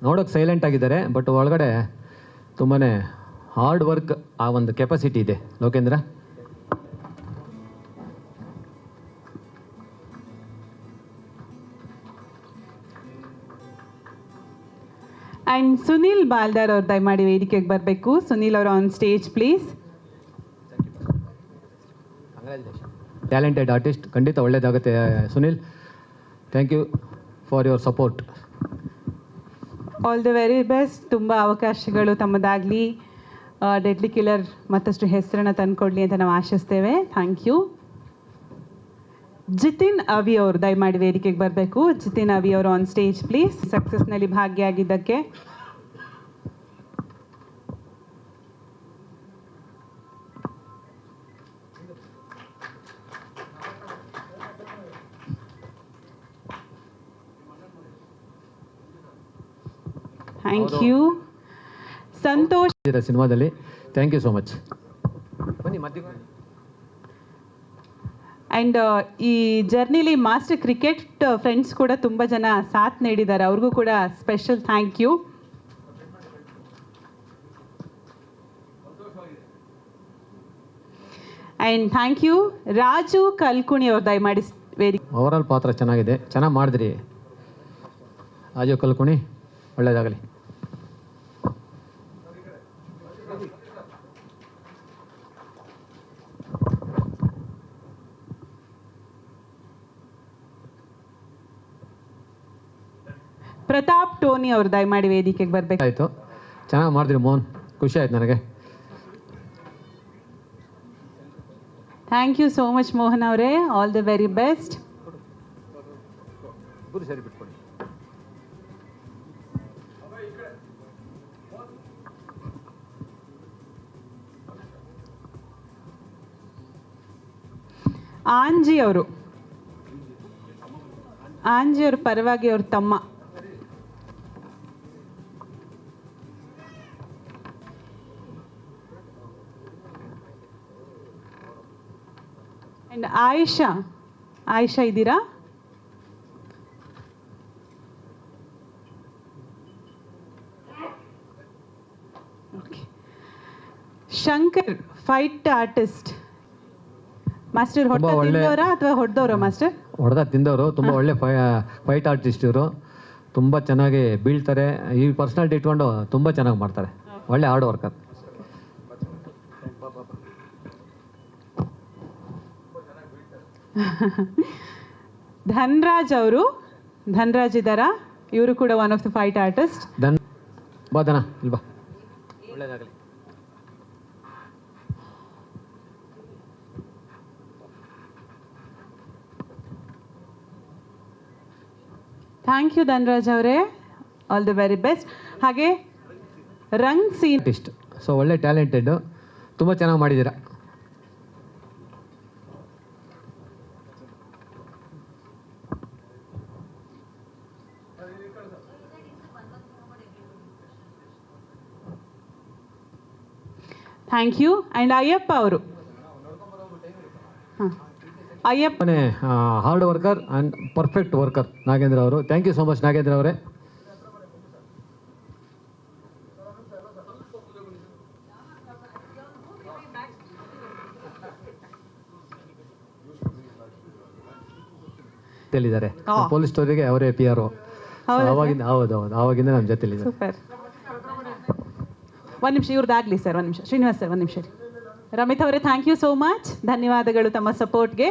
ನೋಡೋಕೆ ಸೈಲೆಂಟ್ ಆಗಿದ್ದಾರೆ, ಬಟ್ ಒಳಗಡೆ ತುಂಬಾ ಹಾರ್ಡ್ ವರ್ಕ್ ಆ ಒಂದು ಕೆಪಾಸಿಟಿ ಇದೆ ಲೋಕೇಂದ್ರ. ಆ್ಯಂಡ್ ಸುನೀಲ್ ಬಾಲ್ದಾರ್ ಅವ್ರು ದಯಮಾಡಿ ವೇದಿಕೆಗೆ ಬರಬೇಕು. ಸುನೀಲ್ ಅವರು on stage please. Talented artist, ಖಂಡಿತ ಒಳ್ಳೇದಾಗುತ್ತೆ Sunil. Thank you for your support. All the very best. ತುಂಬ ಅವಕಾಶಗಳು ತಮ್ಮದಾಗಲಿ, ಡೆಡ್ಲಿ ಕಿಲ್ಲರ್ ಮತ್ತಷ್ಟು ಹೆಸರನ್ನು ತಂದುಕೊಡ್ಲಿ ಅಂತ ನಾವು ಆಶಿಸ್ತೇವೆ. Thank you. ಜಿತಿನ್ ಅವಿ ಅವರು ದಯಮಾಡಿ ವೇದಿಕೆಗೆ ಬರಬೇಕು. ಜಿತಿನ್ ಅವಿ ಅವರು ಆನ್ ಸ್ಟೇಜ್ ಪ್ಲೀಸ್. ಸಕ್ಸಸ್ನಲ್ಲಿ ಭಾಗಿಯಾಗಿದ್ದಕ್ಕೆ ಥ್ಯಾಂಕ್ ಯು. ಸಂತೋಷ್ ಸಿನಿಮಾದಲ್ಲಿ ಥ್ಯಾಂಕ್ ಯು ಸೋ ಮಚ್. ಬನ್ನಿ ಮತ್ತೆ. ಆ್ಯಂಡ್ ಈ ಜರ್ನಿಲಿ ಮಾಸ್ಟರ್ ಕ್ರಿಕೆಟ್ ಫ್ರೆಂಡ್ಸ್ ಕೂಡ ತುಂಬ ಜನ ಸಾಥ್ ನೀಡಿದ್ದಾರೆ, ಅವ್ರಿಗೂ ಕೂಡ special thank you. And thank you Raju Kalkuni ಅವ್ರು ದಯಮಾಡಿ ವೇದಿಕೆ. ಓವರಾಲ್ ಪಾತ್ರ ಚೆನ್ನಾಗಿದೆ, ಚೆನ್ನಾಗಿ ಮಾಡಿದ್ರಿ ರಾಜು ಕಲ್ಕುಣಿ, ಒಳ್ಳೆಯದಾಗಲಿ. ಪ್ರತಾಪ್ ಟೋನಿ ಅವರು ದಯಮಾಡಿ ವೇದಿಕೆಗೆ ಬರಬೇಕು. ಆಯಿತು, ಚೆನ್ನಾಗಿ ಮಾಡಿದ್ರಿ ಮೋಹನ್, ಖುಷಿ ಆಯ್ತು ನನಗೆ. Thank you so much Mohan ಅವರೇ, ಆಲ್ ದಿ ವೆರಿ ಬೆಸ್ಟ್. ಸರಿ ಬಿಟ್ಕೊಡಿ. ಆಂಜಿ ಅವರು, ಆಂಜಿ ಅವ್ರ ಪರವಾಗಿ ಅವ್ರ ತಮ್ಮ. ಆ್ಯಂಡ್ ಆಯಿಷಾ ಇದ್ದೀರಾ? Okay. Shankar fight artist. Master ಹೊಡೆದ ತಿಂದವರಾ ಅಥವಾ ಹೊಡೆದವರ ಮಾಸ್ಟರ್? ಹೊಡೆದ ತಿಂದವರು. ತುಂಬ ಒಳ್ಳೆ ಫೈಟ್ ಆರ್ಟಿಸ್ಟ್ ಇವರು, ತುಂಬ ಚೆನ್ನಾಗಿ ಬೀಳ್ತಾರೆ. ಈ ಪರ್ಸ್ನಾಲಿಟಿ ಇಟ್ಕೊಂಡು ತುಂಬ ಚೆನ್ನಾಗಿ ಮಾಡ್ತಾರೆ, ಒಳ್ಳೆ ಹಾರ್ಡ್ ವರ್ಕರ್. ಧನ್ರಾಜ್ ಅವರು, ಧನ್ರಾಜ್ ಇದ್ದಾರಾ? ಇವರು ಕೂಡ one of the fight artist. ಬಾ ಧನ, ಇಲ್ಲಿ ಬಾ, ಒಳ್ಳೆಯದಾಗಲಿ. ಥ್ಯಾಂಕ್ ಯು ಧನ್ರಾಜ್ ಅವರೇ, ಆಲ್ ದಿ ವೆರಿ ಬೆಸ್ಟ್. ಹಾಗೆ ರಂಗ್ ಸೀನ್ ಆರ್ಟಿಸ್ಟ್, ಸೊ ಒಳ್ಳೆ ಟ್ಯಾಲೆಂಟೆಡ್, ತುಂಬ ಚೆನ್ನಾಗಿ ಮಾಡಿದ್ದೀರಾ. Thank you. ಆ್ಯಂಡ್ ಅಯ್ಯಪ್ಪ ಅವರು, ಅಯ್ಯಪ್ಪನೇ hard worker and perfect worker Nagendra ಅವರು. Thank you so much Nagendra ಅವರೇ. ಹೇಳಿದ್ದಾರೆ ಪೊಲೀಸ್ ಸ್ಟೋರಿಗೆ ಅವರೇ PR. ಅವಾಗಿಂದ ಆವಾಗಿಂದ ನಮ್ಮ ಜೊತೆಲಿದ್ದಾರೆ. ಸೂಪರ್. ಒಂದು ನಿಮಿಷ ಇವ್ರದ್ದಾಗಲಿ ಸರ್, ಒಂದು ನಿಮಿಷ. ಶ್ರೀನಿವಾಸ್ ಸರ್ ಒಂದು ನಿಮಿಷ. ರಮಿತ್ ಅವರೇ ಥ್ಯಾಂಕ್ ಯು ಸೋ ಮಚ್, ಧನ್ಯವಾದಗಳು ತಮ್ಮ ಸಪೋರ್ಟ್ಗೆ.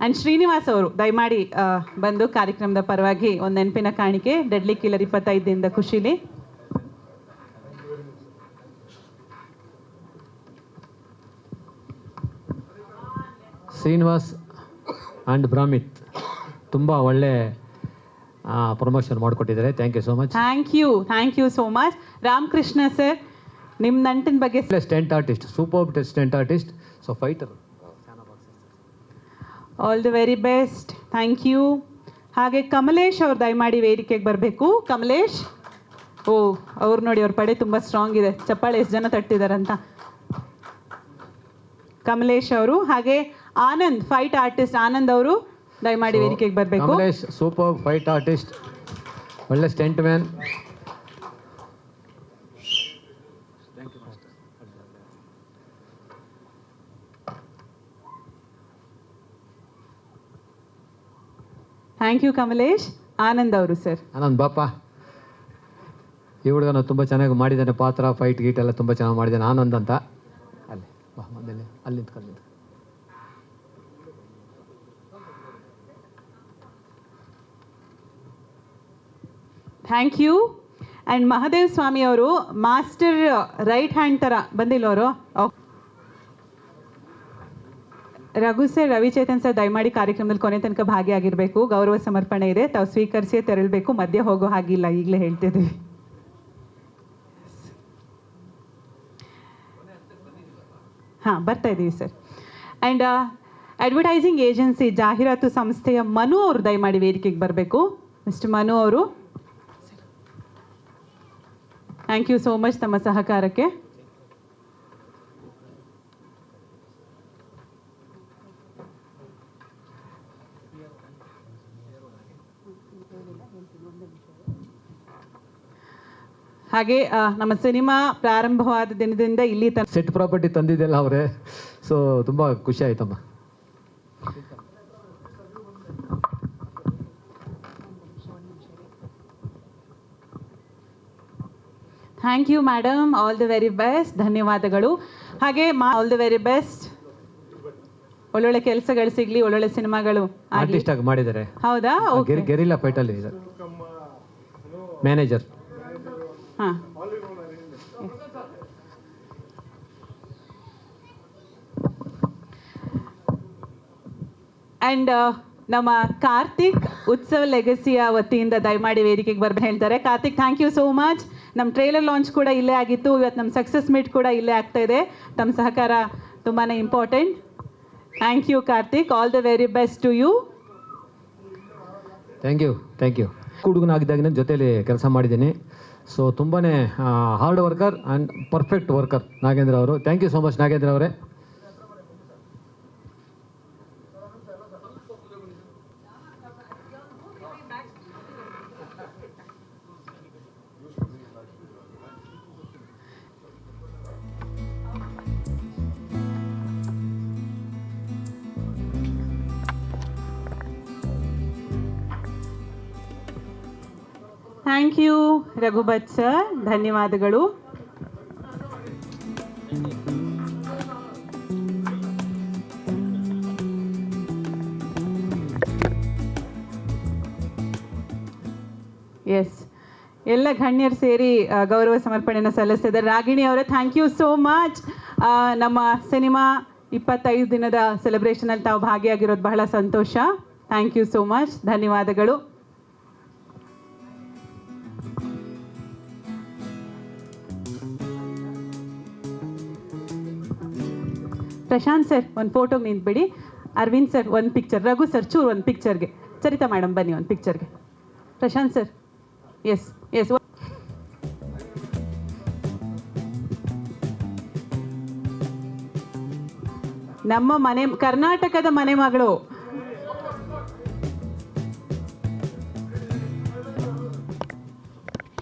ಆ್ಯಂಡ್ ಶ್ರೀನಿವಾಸ್ ಅವರು ದಯಮಾಡಿ ಬಂದು ಕಾರ್ಯಕ್ರಮದ ಪರವಾಗಿ ಒಂದು ನೆನಪಿನ ಕಾಣಿಕೆ, ಡೆಡ್ಲಿ ಕಿಲ್ಲರ್ 25 ದಿನದ ಖುಷಿಲಿ. ಶ್ರೀನಿವಾಸ್ ಆ್ಯಂಡ್ ಬ್ರಾಮಿತ್ ತುಂಬ ಒಳ್ಳೆ ಪ್ರಮೋಷನ್ ಮಾಡಿಕೊಟ್ಟಿದ್ದಾರೆ. Thank you so much. Thank you so much. Ramakrishna sir, ನಿಮ್ಮ ನಂಟಿನ ಬಗ್ಗೆ. Stunt artist, super stunt artist, so fighter. All the very best. Thank you. ಹಾಗೆ ಕಮಲೇಶ್ ಅವ್ರು ದಯಮಾಡಿ ವೇದಿಕೆಗೆ ಬರಬೇಕು. ಕಮಲೇಶ್, ಅವ್ರು ನೋಡಿ, ಅವ್ರ ಪಡೆ ತುಂಬ ಸ್ಟ್ರಾಂಗ್ ಇದೆ, ಚಪ್ಪಾಳೆ ಎಷ್ಟು ಜನ ತಟ್ಟಿದಾರಂತ. ಕಮಲೇಶ್ ಅವರು. ಹಾಗೆ ಆನಂದ್ ಫೈಟ್ ಆರ್ಟಿಸ್ಟ್, ಆನಂದ್ ಅವರು ದಯಮಾಡಿ ವೇದಿಕೆಗೆ ಬರಬೇಕು. ಕಮಲೇಶ್ ಸೂಪರ್ ಫೈಟ್ ಆರ್ಟಿಸ್ಟ್, ಒಳ್ಳೆ stunt man. Thank you Kamlesh. Anand ಅವರು ಸರ್. ಆನಂದ್ ಬಾಪ, ಈ ಹುಡುಗನ ತುಂಬ ಚೆನ್ನಾಗಿ ಮಾಡಿದ್ದಾನೆ, ಪಾತ್ರ ಫೈಟ್ ಗೀಟ್ ಎಲ್ಲ ತುಂಬ ಚೆನ್ನಾಗಿ ಮಾಡಿದ್ದಾನೆ. ಆನಂದ್ ಅಂತ ಅಲ್ಲಿ ಬಾ, ಮೊದಲೇ ಅಲ್ಲಿ ನಿಂತ್ಕೊಂಡು. Thank you. And Mahadev Swamy ಅವರು ಮಾಸ್ಟರ್ ರೈಟ್ ಹ್ಯಾಂಡ್ ಥರ ಬಂದಿಲ್ಲ ಅವರು. ರಘು ಸರ್, ರವಿಚೇತನ್ ಸರ್ ದಯಮಾಡಿ ಕಾರ್ಯಕ್ರಮದಲ್ಲಿ ಕೊನೆ ತನಕ ಭಾಗಿಯಾಗಿರಬೇಕು. ಗೌರವ ಸಮರ್ಪಣೆ ಇದೆ, ತಾವು ಸ್ವೀಕರಿಸಿಯೇ ತೆರಳಬೇಕು, ಮಧ್ಯೆ ಹೋಗೋ ಹಾಗಿಲ್ಲ, ಈಗಲೇ ಹೇಳ್ತಿದ್ವಿ. ಹಾಂ, ಬರ್ತಾ ಇದ್ದೀವಿ ಸರ್. ಆ್ಯಂಡ್ ಅಡ್ವರ್ಟೈಸಿಂಗ್ ಏಜೆನ್ಸಿ ಜಾಹೀರಾತು ಸಂಸ್ಥೆಯ ಮನು ಅವರು ದಯಮಾಡಿ ವೇದಿಕೆಗೆ ಬರಬೇಕು. ಮಿಸ್ಟರ್ ಮನು ಅವರು, ಥ್ಯಾಂಕ್ ಯು ಸೋ ಮಚ್ ತಮ್ಮ ಸಹಕಾರಕ್ಕೆ. ಹಾಗೆ ನಮ್ಮ ಸಿನಿಮಾ ಪ್ರಾರಂಭವಾದ ದಿನದಿಂದ ಇಲ್ಲಿ ಸೆಟ್ ಪ್ರಾಪರ್ಟಿ ತಂದಿದ್ದೆಲ್ಲ ಅವರೇ. ಸೊ ತುಂಬ ಖುಷಿ ಆಯ್ತಮ್ಮ. Thank you madam, all the very best. ಧನ್ಯವಾದಗಳು. ಹಾಗೆ ಆಲ್ ದಿ ವೆರಿ ಬೆಸ್ಟ್. ಒಳ್ಳೊಳ್ಳೆ ಕೆಲಸಗಳು ಸಿಗ್ಲಿ, ಒಳ್ಳೊಳ್ಳೆ ಸಿನಿಮಾಗಳು ಆರ್ಟಿಸ್ಟ್ ಆಗಿ ಮಾಡಿದ್ದಾರೆ. ಹೌದಾ? ಗೆರಿಲ್ಲಾ ಫೈಟಲ್ಲಿ ಮ್ಯಾನೇಜರ್. ಹಾಂ, ಆ್ಯಂಡ್ ನಮ್ಮ ಕಾರ್ತಿಕ್ ಉತ್ಸವ ಲೆಗಸಿಯ ವತಿಯಿಂದ ದಯಮಾಡಿ ವೇದಿಕೆಗೆ ಬರ್ಬೇಕು ಹೇಳ್ತಾರೆ. Karthik, thank you so much. ನಮ್ಮ ಟ್ರೇಲರ್ ಲಾಂಚ್ ಕೂಡ ಇಲ್ಲೇ ಆಗಿತ್ತು, ಇವತ್ತು ನಮ್ಮ ಸಕ್ಸಸ್ ಮೀಟ್ ಕೂಡ ಇಲ್ಲೇ ಆಗ್ತಾ ಇದೆ. ತಮ್ಮ ಸಹಕಾರ ತುಂಬಾ important. Thank you Karthik, all the very best to you. Thank you. ಹುಡುಗನಾಗಿದ್ದಾಗಿನ ಜೊತೆಯಲ್ಲಿ ಕೆಲಸ ಮಾಡಿದ್ದೀನಿ. ಸೊ ತುಂಬಾ hard worker and perfect worker Nagendra ಅವರು. Thank you so much Nagendra ಅವರೇ. ಥ್ಯಾಂಕ್ ಯು ರಘುಭಟ್ ಸರ್, ಧನ್ಯವಾದಗಳು. ಎಸ್, ಎಲ್ಲ ಗಣ್ಯರು ಸೇರಿ ಗೌರವ ಸಮರ್ಪಣೆಯನ್ನು ಸಲ್ಲಿಸ್ತಿದ್ದಾರೆ. ರಾಗಿಣಿ ಅವರೇ, ಥ್ಯಾಂಕ್ ಯು ಸೋ ಮಚ್. ನಮ್ಮ ಸಿನಿಮಾ 25 ದಿನದ ಸೆಲೆಬ್ರೇಷನಲ್ಲಿ ತಾವು ಭಾಗಿಯಾಗಿರೋದು ಬಹಳ ಸಂತೋಷ. ಥ್ಯಾಂಕ್ ಯು ಸೋ ಮಚ್, ಧನ್ಯವಾದಗಳು. ಪ್ರಶಾಂತ್ ಸರ್ ಒಂದು ಫೋಟೋಗೆ ನಿಂತ್ಬಿಡಿ. ಅರವಿಂದ್ ಸರ್ ಒಂದು ಪಿಕ್ಚರ್, ರಘು ಸರ್ ಚೂರು ಒಂದು ಪಿಕ್ಚರ್ಗೆ, ಚರಿತಾ ಮೇಡಮ್ ಬನ್ನಿ ಒಂದು ಪಿಕ್ಚರ್ಗೆ. Prashanth sir, yes yes. ನಮ್ಮ ಮನೆ, ಕರ್ನಾಟಕದ ಮನೆ ಮಗಳು